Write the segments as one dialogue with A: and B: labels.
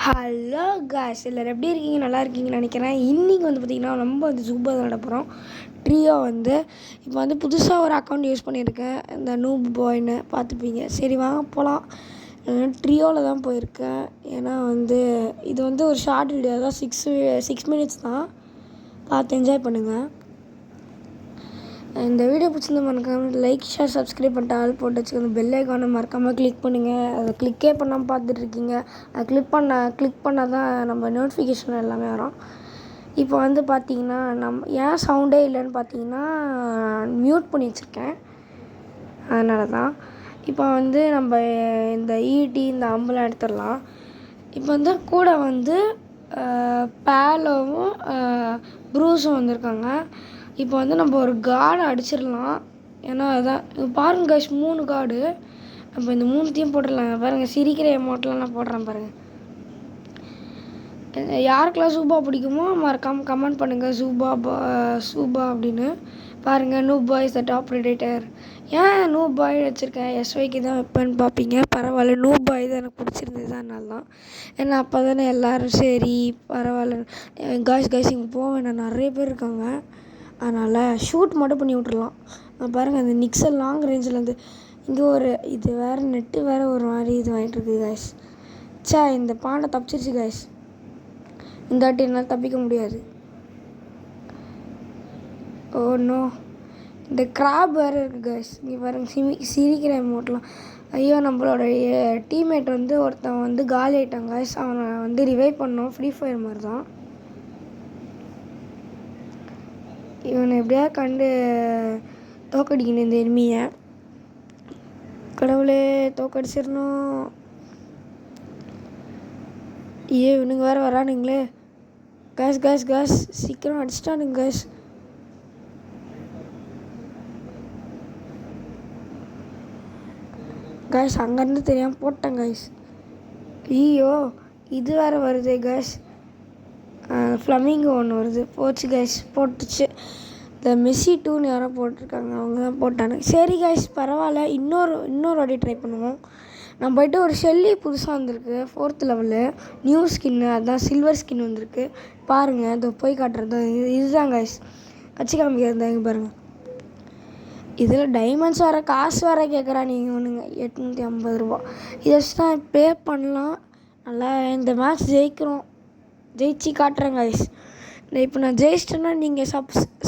A: Hello guys, எல்லோரும் எப்படி இருக்கீங்க? நல்லா இருக்கீங்கன்னு நினைக்கிறேன். இன்றைக்கி வந்து பார்த்திங்கன்னா நம்ம வந்து சூப்பர் தான் நட போகிறோம். ட்ரியோ வந்து இப்போ வந்து புதுசாக ஒரு அக்கௌண்ட் யூஸ் பண்ணியிருக்கேன், இந்த நூப் பாய்னு பார்த்துப்பீங்க. சரி வாங்க போகலாம். ட்ரியோவில் தான் போயிருக்கேன். ஏன்னா வந்து இது வந்து ஒரு ஷார்ட் வீடியோ தான், சிக்ஸ் மினிட்ஸ் தான். பார்த்து என்ஜாய் பண்ணுங்கள். இந்த வீடியோ பிடிச்சிருந்தா மறக்காமல் லைக், ஷேர், சப்ஸ்கிரைப் பண்ணிட்டு ஆள் போட்டு வச்சுக்கோங்க. பெல் ஐக்கானை மறக்காமல் கிளிக் பண்ணுங்கள். அதை கிளிக்கே பண்ணாமல் பார்த்துட்ருக்கீங்க. அதை கிளிக் பண்ணால் தான் நம்ம நோட்டிஃபிகேஷன் எல்லாமே வரும். இப்போ வந்து பார்த்திங்கன்னா ஏன் சவுண்டே இல்லைன்னு பார்த்தீங்கன்னா மியூட் பண்ணி வச்சுருக்கேன், அதனால தான். இப்போ வந்து நம்ம இந்த ஈட்டி இந்த அம்பெல்லாம் எடுத்துடலாம். இப்போ வந்து கூட வந்து பேலோவும் ப்ரூஸும் வந்திருக்காங்க. இப்போ வந்து நம்ம ஒரு கார்டை அடிச்சிடலாம். ஏன்னா அதுதான் பாருங்கள் கைஸ், 3 கார்டு. நம்ம இந்த 3த்தையும் போட்டுடலாம். பாருங்கள், சிரிக்கிற எமௌண்ட்லாம் நான் போடுறேன் பாருங்கள். யாருக்கெல்லாம் சூபா பிடிக்குமோ மறக்காமல் கமெண்ட் பண்ணுங்கள், சூபா அப்படின்னு. பாருங்கள், noob boy is the top predator. ஏன் நூப் பாய் வச்சுருக்கேன்? எஸ்ஒய்க்கு தான் வைப்பேன்னு பார்ப்பீங்க. பரவாயில்ல, நூப் பாய் தான் எனக்கு பிடிச்சிருந்தது, அதனால தான். ஏன்னா அப்போ தானே எல்லோரும் சரி பரவாயில்ல காய்ஸ் இங்கே போக வேண்டாம், நிறைய பேர் இருக்காங்க. அதனால் ஷூட் மட்டும் பண்ணி விட்றலாம். பாருங்கள், அந்த நிக்சல் லாங் ரேஞ்சிலேருந்து இங்கே ஒரு இது வேறு நெட்டு வேறு ஒரு மாதிரி இது வாங்கிட்டு இருக்குது காய்ஸ். இந்த பாண்டை தப்பிச்சிருச்சு காய்ஸ். இந்த வாட்டி என்னால் தப்பிக்க முடியாது. ஓ நோ, இந்த கிராப் வேறு இருக்குது காய்ஸ். இங்கே பாருங்கள், சிரிக்கிற அமௌண்ட்லாம். ஐயோ, நம்மளோட டீம்மேட் வந்து ஒருத்தன் வந்து காலி ஆகிட்டான் காய்ஸ். அவனை வந்து ரிவைவ் பண்ணோம், ஃப்ரீ ஃபயர் மாதிரி தான். இவனை எப்படியா கண்டு தோக்கடிக்கணும் இந்த எனிமியை. கடவுளே, தோக்கடிச்சிடணும். இவனுங்க வேறு வரானுங்களே. காஸ் சீக்கிரம் அடிச்சிட்டானுங்க காஸ். காய்ஸ் அங்கேருந்து தெரியாமல் போட்டேன் காய்ஸ். ஐயோ, இது வேறு வருது காய்ஸ். ஃப்ளமிங்கோ ஒன்று வருது. போச்சு கைஸ், போட்டுச்சு. இந்த மெஸ்ஸி 2ன்னு யாரோ போட்டிருக்காங்க, அவங்க தான் போட்டானுங்க. சரி கைஸ், பரவாயில்ல. இன்னொரு வாட்டி ட்ரை பண்ணுவோம். நம்ம போய்ட்டு ஒரு ஷெல்லி புதுசாக வந்திருக்கு, 4th லெவலு நியூ ஸ்கின்னு. அதுதான் சில்வர் ஸ்கின் வந்திருக்கு. பாருங்கள், இதை போய் காட்டுறது இதுதான் கைஸ். வச்சு காமிக்கிறது இங்கே பாருங்கள். இதில் டைமண்ட்ஸ் வேறு, காசு வேறு கேட்குறான். நீங்கள் ஒன்றுங்க 850 ரூபா. இதை வச்சு தான் ப்ளே பண்ணலாம். நல்லா இந்த மேட்ச் ஜெயிச்சு காட்டுறேன் கைஸ். இப்போ நான் ஜெயிச்சிட்டேன்னா நீங்கள்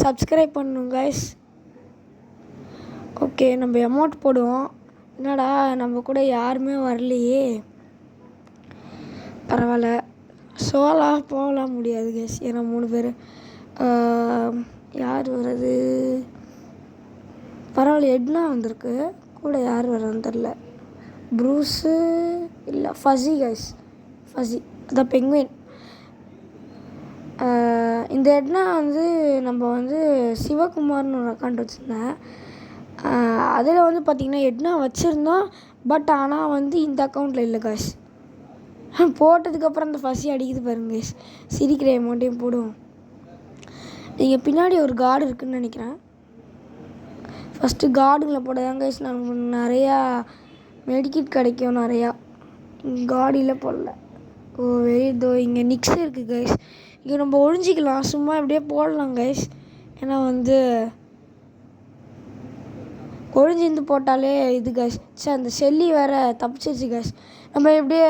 A: சப்ஸ்கிரைப் பண்ணணும் கைஸ். ஓகே, நம்ம அமௌண்ட் போடுவோம். என்னடா நம்ம கூட யாருமே வரலையே. பரவாயில்ல, சோலாக போகலாம் முடியாது கைஸ். ஏன்னா 3 பேர். யார் வர்றது? பரவாயில்ல, எட்னா வந்திருக்கு. கூட யார் வர்றதுன்னு தெரில. ப்ரூஸு இல்லை, ஃபஸி கைஸ். ஃபஸி அதான் பெங்குயின். இந்த எட்னா வந்து நம்ம வந்து சிவகுமார்னு ஒரு அக்கௌண்ட் வச்சுருந்தேன். அதில் வந்து பார்த்திங்கன்னா எட்னா வச்சுருந்தோம். பட் ஆனால் வந்து இந்த அக்கௌண்ட்டில் இல்லை காய்ஸ். போட்டதுக்கப்புறம் அந்த ஃபஸி அடிக்குது பாருங்க காய்ஸ். சிரிக்கிற அமௌண்ட்டையும் போடுவோம். நீங்கள் பின்னாடி ஒரு கார்டு இருக்குதுன்னு நினைக்கிறேன். ஃபஸ்ட்டு கார்டுங்களை போட்டதாங்க காய்ஸ் நமக்கு நிறையா மெடிக்கிட் கிடைக்கும். நிறையா கார்டில் போடல. ஓ இதோ இங்கே நிக்ஸ் இருக்குது கைஸ். இங்கே நம்ம ஒழிஞ்சிக்கலாம், சும்மா இப்படியே போடலாம் கைஸ். ஏன்னா வந்து ஒழிஞ்சிருந்து போட்டாலே இது கைஸ். அந்த ஷெல்லி வேறு தப்பிச்சிருச்சு கைஸ். நம்ம எப்படியே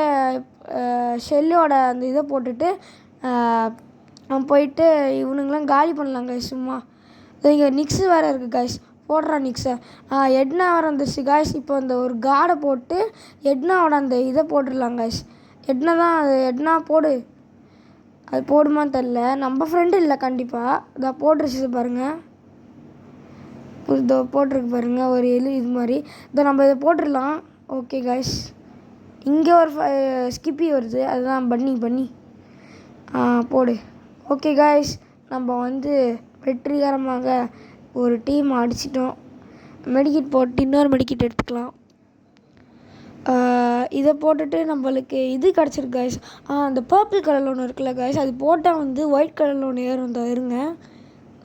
A: ஷெல்லியோட அந்த இதை போட்டுட்டு நம்ம போயிட்டு இவனுங்களாம் காலி பண்ணலாம் கைஸ். சும்மா இங்கே நிக்ஸு வேறு இருக்குது கைஸ். போடுறான் நிக்ஸை. எட்னா வேறு வந்துருச்சு காய்ஸ். இப்போ அந்த ஒரு கார்டை போட்டு எட்னாவோட அந்த இதை போட்டுடலாம் காய்ஸ். எட்னா தான் அது. எட்னா போடு. அது போடுமான்னு தெரில. நம்ம ஃப்ரெண்டு இல்லை கண்டிப்பாக. இதை போட்டுருச்சு பாருங்கள். இதோ போட்டிருக்கு பாருங்கள், ஒரு இது மாதிரி. இதை நம்ம இதை போட்டுடலாம். ஓகே காய்ஸ், இங்கே ஒரு ஸ்கிப்பி வருது, அதுதான் பண்ணி போடு. ஓகே காய்ஸ், நம்ம வந்து வெற்றிகரமாக ஒரு டீம் அடிச்சிட்டோம். மெடிக்கிட் போட்டு இன்னொரு மெடிக்கிட் எடுத்துக்கலாம். இதை போட்டுட்டு நம்மளுக்கு இது கிடச்சிருக்கு கைஸ். அந்த பர்பிள் கலரில் ஒன்று இருக்குல்ல கைஸ், அது போட்டால் வந்து ஒயிட் கலரில் ஒன்று ஏறும். இந்த இருங்க,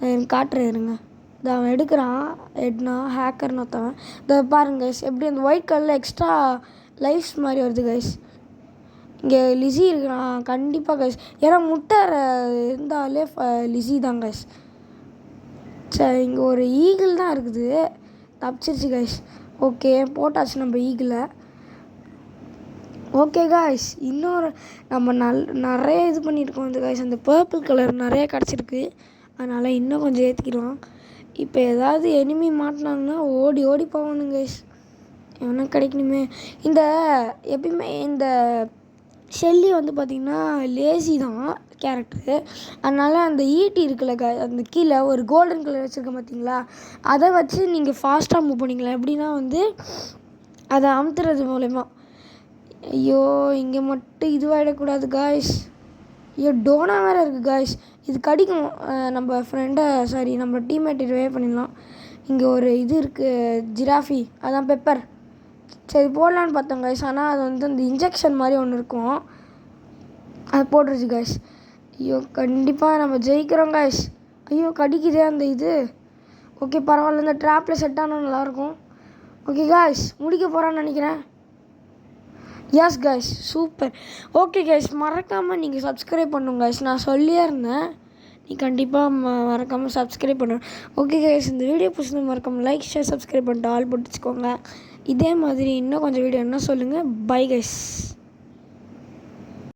A: எனக்கு காட்டுறேன் இருங்க. இதை அவன் எடுக்கிறான், எட்னா ஹேக்கர்னு ஒருத்தவன். இதை பாருங்க கைஸ், எப்படி அந்த ஒயிட் கலரில் எக்ஸ்ட்ரா லைஃப்ஸ் மாதிரி வருது கைஸ். இங்கே லிஸி இருக்கு கண்டிப்பாக கைஸ். ஏன்னா முட்டை இருந்தாலே லிஸி தான் கைஸ். சரி இங்கே ஒரு ஈகிள் தான் இருக்குது. தப்பிச்சிருச்சு கைஸ். ஓகே போட்டாச்சு நம்ம ஈகிளை. ஓகே காய்ஸ், இன்னொரு நம்ம நிறைய இது பண்ணியிருக்கோம் வந்து காய்ஸ். அந்த பர்பிள் கலர் நிறைய கிடச்சிருக்கு. அதனால் இன்னும் கொஞ்சம் ஏற்றிக்கிடுவோம். இப்போ ஏதாவது எனிமி மாட்டினாங்கன்னா ஓடி ஓடி போகணும் கைஸ். எனக்கு கிடைக்கணுமே. இந்த எப்பயுமே இந்த ஷெல்லி வந்து பார்த்திங்கன்னா லேசி தான் கேரக்டரு. அதனால் அந்த ஈட்டி இருக்குல்ல அந்த கீழே ஒரு கோல்டன் கலர் வச்சுருக்கேன் பார்த்தீங்களா, அதை வச்சு நீங்கள் ஃபாஸ்ட்டாக மூவ் பண்ணிக்கலாம். எப்படின்னா வந்து அதை அமுத்துறது மூலயமா. ஐயோ இங்கே மட்டும் இதுவாகிடக்கூடாது காய்ஸ். ஐயோ டோனா வேறு இருக்குது காய்ஸ். இது கடிக்கும். நம்ம ஃப்ரெண்டை நம்ம டீம்மேட் இதுவே பண்ணிடலாம். இங்கே ஒரு இது இருக்குது ஜிராஃபி, அதான் பெப்பர். சரி போடலான்னு பார்த்தோம் காய்ஸ். ஆனால் அது வந்து அந்த இன்ஜெக்ஷன் மாதிரி ஒன்று இருக்கும், அது போட்டுருச்சு காய்ஸ். ஐயோ கண்டிப்பாக நம்ம ஜெயிக்கிறோம் காய்ஸ். ஐயோ கடிக்குதே அந்த இது. ஓகே பரவாயில்ல, இந்த ட்ராப்பில் செட் ஆனால் நல்லாயிருக்கும். ஓகே காய்ஸ் முடிக்க போகிறான்னு நினைக்கிறேன். S guys super. Okay guys மறக்காமல் நீங்கள் சப்ஸ்கிரைப் பண்ணுங்க கைஸ். நான் சொல்லியே இருந்தேன், நீ கண்டிப்பாக மறக்காமல் சப்ஸ்கிரைப் பண்ணணும். ஓகே கைஸ் இந்த வீடியோ பிடிச்சது மறக்காமல் லைக் ஷேர் சப்ஸ்கிரைப் பண்ணிட்டு ஆல் போட்டு வச்சுக்கோங்க. இதே மாதிரி இன்னும் கொஞ்சம் வீடியோ என்ன சொல்லுங்கள். Bye guys.